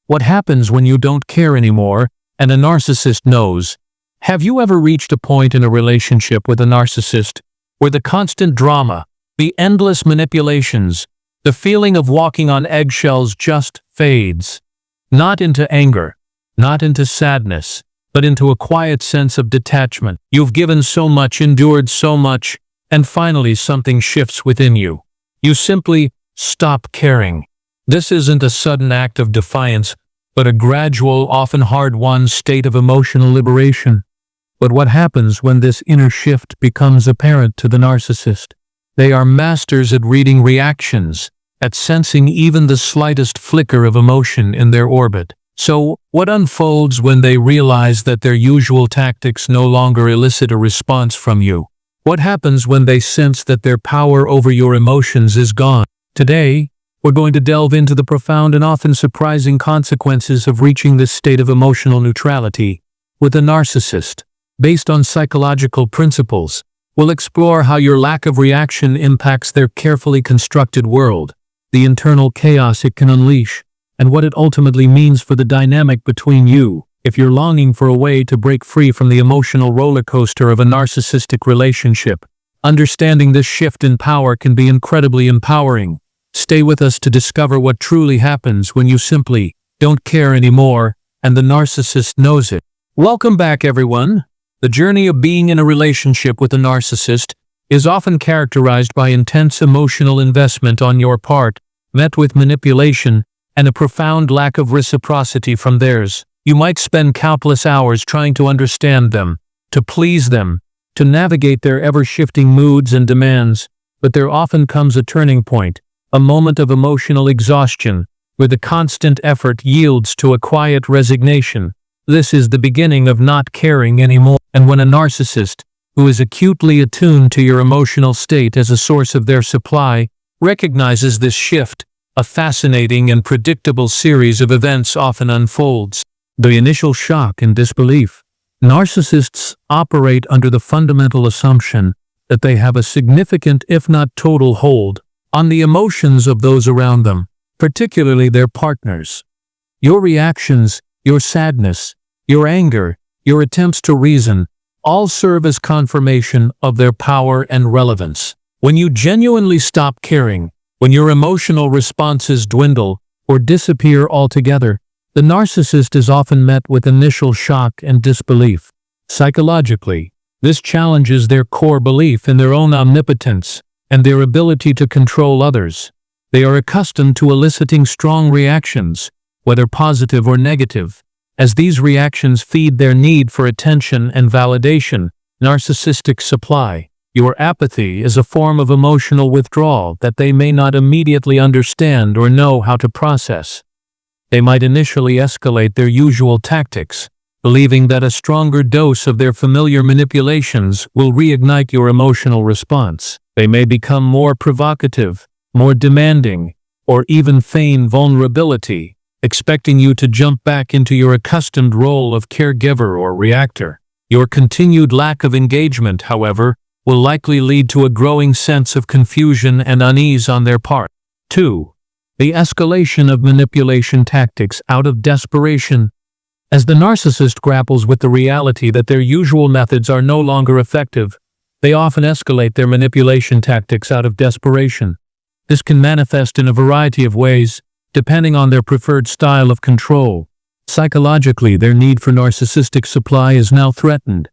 What happens when you don't care anymore and a narcissist knows? Have you ever reached a point in a relationship with a narcissist where the constant drama, the endless manipulations, the feeling of walking on eggshells just fades? Not into anger, not into sadness, but into a quiet sense of detachment. You've given so much, endured so much, and finally something shifts within you. You simply stop caring. This isn't a sudden act of defiance, but a gradual, often hard-won state of emotional liberation. But what happens when this inner shift becomes apparent to the narcissist? They are masters at reading reactions, at sensing even the slightest flicker of emotion in their orbit. So, what unfolds when they realize that their usual tactics no longer elicit a response from you? What happens when they sense that their power over your emotions is gone? Today, we're going to delve into the profound and often surprising consequences of reaching this state of emotional neutrality with a narcissist. Based on psychological principles, we'll explore how your lack of reaction impacts their carefully constructed world, the internal chaos it can unleash, and what it ultimately means for the dynamic between you. If you're longing for a way to break free from the emotional roller coaster of a narcissistic relationship, understanding this shift in power can be incredibly empowering. Stay with us to discover what truly happens when you simply don't care anymore and the narcissist knows it. Welcome back, everyone. The journey of being in a relationship with a narcissist is often characterized by intense emotional investment on your part, met with manipulation and a profound lack of reciprocity from theirs. You might spend countless hours trying to understand them, to please them, to navigate their ever-shifting moods and demands, but there often comes a turning point, a moment of emotional exhaustion, where the constant effort yields to a quiet resignation. This is the beginning of not caring anymore. And when a narcissist, who is acutely attuned to your emotional state as a source of their supply, recognizes this shift, a fascinating and predictable series of events often unfolds. The initial shock and disbelief. Narcissists operate under the fundamental assumption that they have a significant, if not total, hold on the emotions of those around them, particularly their partners. Your reactions, your sadness, your anger, your attempts to reason, all serve as confirmation of their power and relevance. When you genuinely stop caring, when your emotional responses dwindle or disappear altogether, the narcissist is often met with initial shock and disbelief. Psychologically, this challenges their core belief in their own omnipotence and their ability to control others. They are accustomed to eliciting strong reactions, whether positive or negative. As these reactions feed their need for attention and validation, narcissistic supply. Your apathy is a form of emotional withdrawal that they may not immediately understand or know how to process. They might initially escalate their usual tactics, believing that a stronger dose of their familiar manipulations will reignite your emotional response. They may become more provocative, more demanding, or even feign vulnerability, expecting you to jump back into your accustomed role of caregiver or reactor. Your continued lack of engagement, however, will likely lead to a growing sense of confusion and unease on their part. 2. The escalation of manipulation tactics out of desperation. As the narcissist grapples with the reality that their usual methods are no longer effective, they often escalate their manipulation tactics out of desperation. This can manifest in a variety of ways, depending on their preferred style of control. Psychologically, their need for narcissistic supply is now threatened.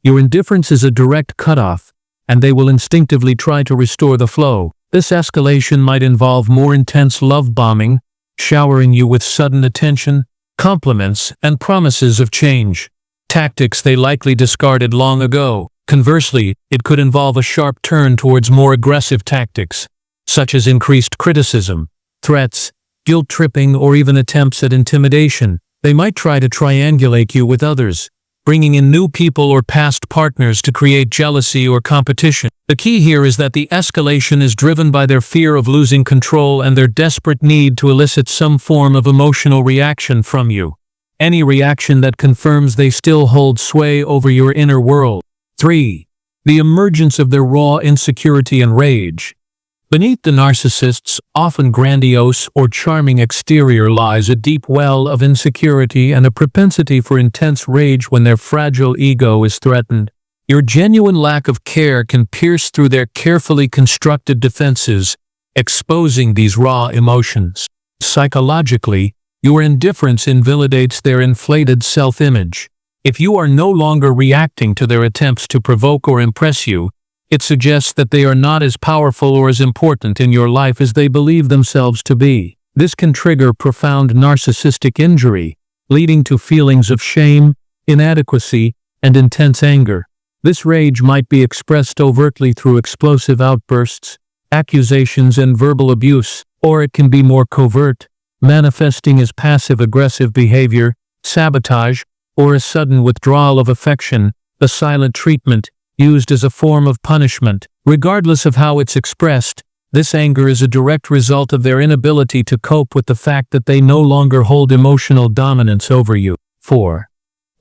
Your indifference is a direct cutoff, and they will instinctively try to restore the flow. This escalation might involve more intense love bombing, showering you with sudden attention, compliments, and promises of change. Tactics they likely discarded long ago. Conversely, it could involve a sharp turn towards more aggressive tactics, such as increased criticism, threats, guilt-tripping, or even attempts at intimidation. They might try to triangulate you with others, bringing in new people or past partners to create jealousy or competition. The key here is that the escalation is driven by their fear of losing control and their desperate need to elicit some form of emotional reaction from you. Any reaction that confirms they still hold sway over your inner world. 3. The emergence of their raw insecurity and rage. Beneath the narcissist's often grandiose or charming exterior lies a deep well of insecurity and a propensity for intense rage when their fragile ego is threatened. Your genuine lack of care can pierce through their carefully constructed defenses, exposing these raw emotions. Psychologically, your indifference invalidates their inflated self-image. If you are no longer reacting to their attempts to provoke or impress you, it suggests that they are not as powerful or as important in your life as they believe themselves to be. This can trigger profound narcissistic injury, leading to feelings of shame, inadequacy, and intense anger. This rage might be expressed overtly through explosive outbursts, accusations, and verbal abuse, or it can be more covert, manifesting as passive-aggressive behavior, sabotage, or a sudden withdrawal of affection, a silent treatment, used as a form of punishment. Regardless of how it's expressed, this anger is a direct result of their inability to cope with the fact that they no longer hold emotional dominance over you. 4.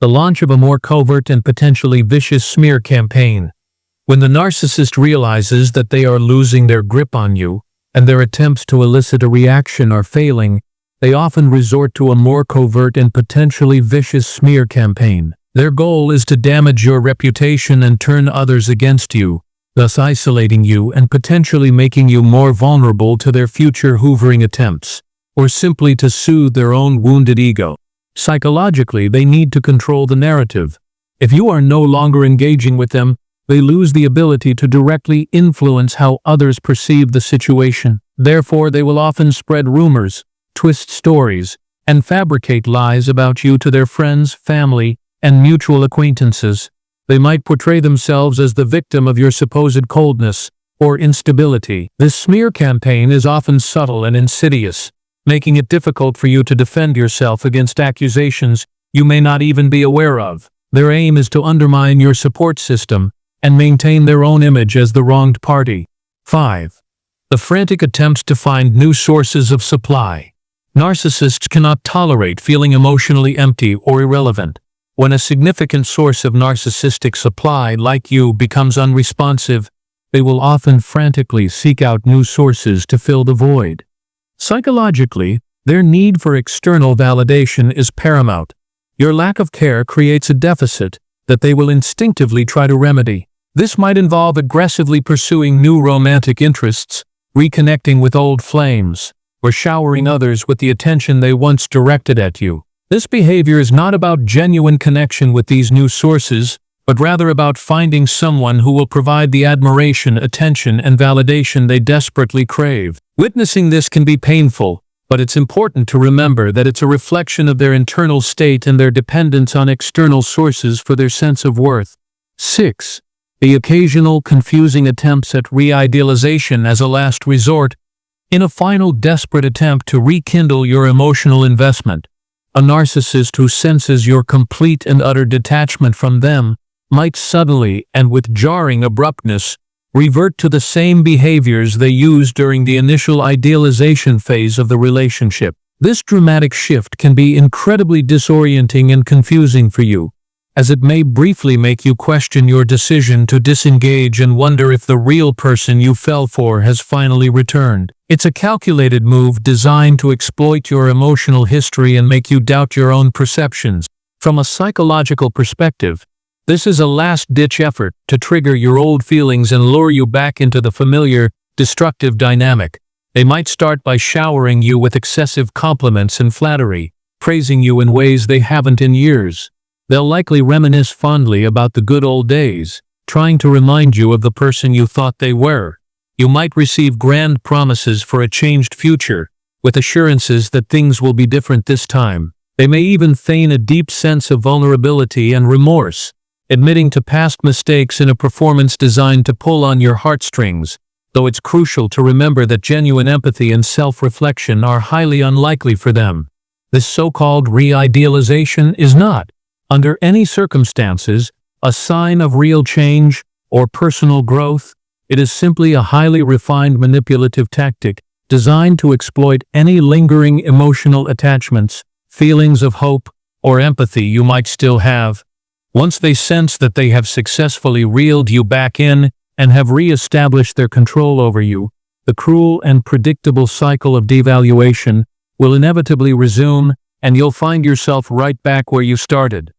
The launch of a more covert and potentially vicious smear campaign. When the narcissist realizes that they are losing their grip on you, and their attempts to elicit a reaction are failing, they often resort to a more covert and potentially vicious smear campaign. Their goal is to damage your reputation and turn others against you, thus isolating you and potentially making you more vulnerable to their future hoovering attempts, or simply to soothe their own wounded ego. Psychologically, they need to control the narrative. If you are no longer engaging with them, they lose the ability to directly influence how others perceive the situation. Therefore, they will often spread rumors, twist stories, and fabricate lies about you to their friends, family, and mutual acquaintances. They might portray themselves as the victim of your supposed coldness or instability. This smear campaign is often subtle and insidious, making it difficult for you to defend yourself against accusations you may not even be aware of. Their aim is to undermine your support system and maintain their own image as the wronged party. 5. The frantic attempts to find new sources of supply. Narcissists cannot tolerate feeling emotionally empty or irrelevant. When a significant source of narcissistic supply, like you, becomes unresponsive, they will often frantically seek out new sources to fill the void. Psychologically, their need for external validation is paramount. Your lack of care creates a deficit that they will instinctively try to remedy. This might involve aggressively pursuing new romantic interests, reconnecting with old flames, or showering others with the attention they once directed at you. This behavior is not about genuine connection with these new sources, but rather about finding someone who will provide the admiration, attention, and validation they desperately crave. Witnessing this can be painful, but it's important to remember that it's a reflection of their internal state and their dependence on external sources for their sense of worth. 6. The occasional confusing attempts at re-idealization as a last resort. In a final desperate attempt to rekindle your emotional investment, a narcissist who senses your complete and utter detachment from them might suddenly, and with jarring abruptness, revert to the same behaviors they used during the initial idealization phase of the relationship. This dramatic shift can be incredibly disorienting and confusing for you, as it may briefly make you question your decision to disengage and wonder if the real person you fell for has finally returned. It's a calculated move designed to exploit your emotional history and make you doubt your own perceptions. From a psychological perspective, this is a last-ditch effort to trigger your old feelings and lure you back into the familiar, destructive dynamic. They might start by showering you with excessive compliments and flattery, praising you in ways they haven't in years. They'll likely reminisce fondly about the good old days, trying to remind you of the person you thought they were. You might receive grand promises for a changed future, with assurances that things will be different this time. They may even feign a deep sense of vulnerability and remorse, admitting to past mistakes in a performance designed to pull on your heartstrings, though it's crucial to remember that genuine empathy and self-reflection are highly unlikely for them. This so-called re-idealization is not, under any circumstances, a sign of real change or personal growth. It is simply a highly refined manipulative tactic designed to exploit any lingering emotional attachments, feelings of hope, or empathy you might still have. Once they sense that they have successfully reeled you back in and have re-established their control over you, the cruel and predictable cycle of devaluation will inevitably resume, and you'll find yourself right back where you started.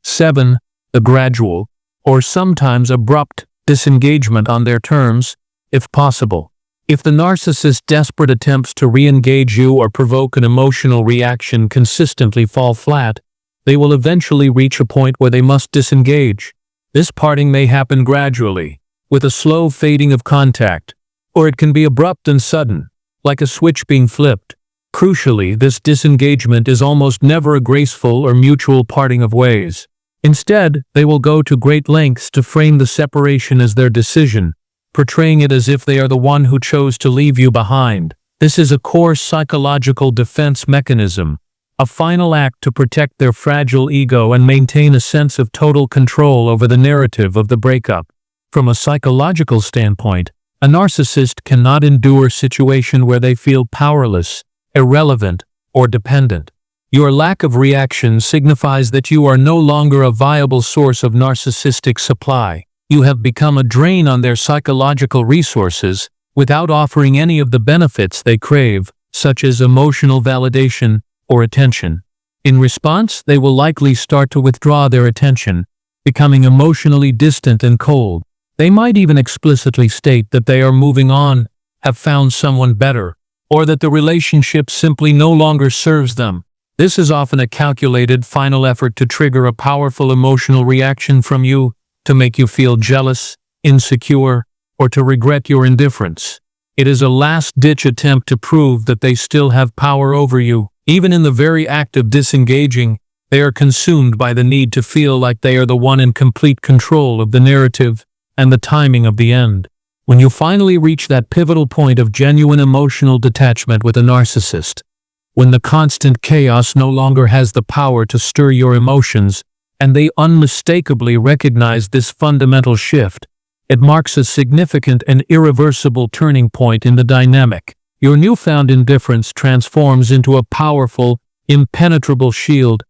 7. The gradual, or sometimes abrupt, disengagement on their terms, if possible. If the narcissist's desperate attempts to re-engage you or provoke an emotional reaction consistently fall flat, they will eventually reach a point where they must disengage. This parting may happen gradually, with a slow fading of contact, or it can be abrupt and sudden, like a switch being flipped. Crucially, this disengagement is almost never a graceful or mutual parting of ways. Instead, they will go to great lengths to frame the separation as their decision, portraying it as if they are the one who chose to leave you behind. This is a core psychological defense mechanism, a final act to protect their fragile ego and maintain a sense of total control over the narrative of the breakup. From a psychological standpoint, a narcissist cannot endure a situation where they feel powerless, irrelevant, or dependent. Your lack of reaction signifies that you are no longer a viable source of narcissistic supply. You have become a drain on their psychological resources without offering any of the benefits they crave, such as emotional validation or attention. In response, they will likely start to withdraw their attention, becoming emotionally distant and cold. They might even explicitly state that they are moving on, have found someone better, or that the relationship simply no longer serves them. This is often a calculated final effort to trigger a powerful emotional reaction from you, to make you feel jealous, insecure, or to regret your indifference. It is a last-ditch attempt to prove that they still have power over you. Even in the very act of disengaging, they are consumed by the need to feel like they are the one in complete control of the narrative and the timing of the end. When you finally reach that pivotal point of genuine emotional detachment with a narcissist, when the constant chaos no longer has the power to stir your emotions, and they unmistakably recognize this fundamental shift, it marks a significant and irreversible turning point in the dynamic. Your newfound indifference transforms into a powerful, impenetrable shield,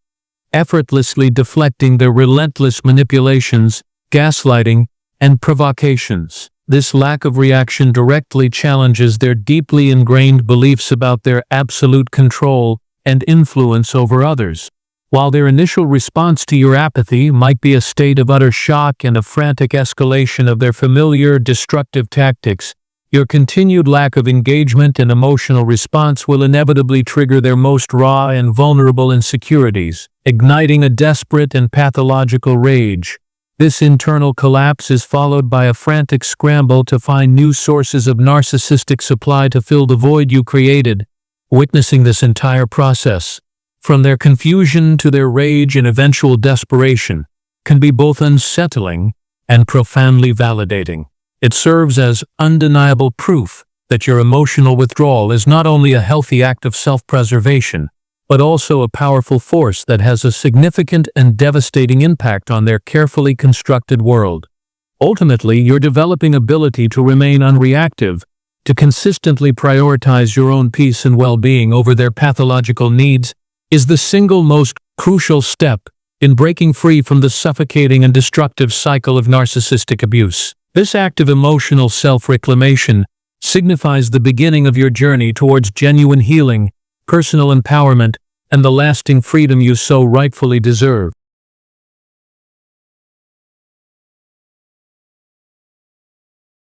effortlessly deflecting their relentless manipulations, gaslighting, and provocations. This lack of reaction directly challenges their deeply ingrained beliefs about their absolute control and influence over others. While their initial response to your apathy might be a state of utter shock and a frantic escalation of their familiar destructive tactics, your continued lack of engagement and emotional response will inevitably trigger their most raw and vulnerable insecurities, igniting a desperate and pathological rage. This internal collapse is followed by a frantic scramble to find new sources of narcissistic supply to fill the void you created. Witnessing this entire process, from their confusion to their rage and eventual desperation, can be both unsettling and profoundly validating. It serves as undeniable proof that your emotional withdrawal is not only a healthy act of self-preservation, but also a powerful force that has a significant and devastating impact on their carefully constructed world. Ultimately, your developing ability to remain unreactive, to consistently prioritize your own peace and well-being over their pathological needs, is the single most crucial step in breaking free from the suffocating and destructive cycle of narcissistic abuse. This act of emotional self-reclamation signifies the beginning of your journey towards genuine healing, personal empowerment, and the lasting freedom you so rightfully deserve.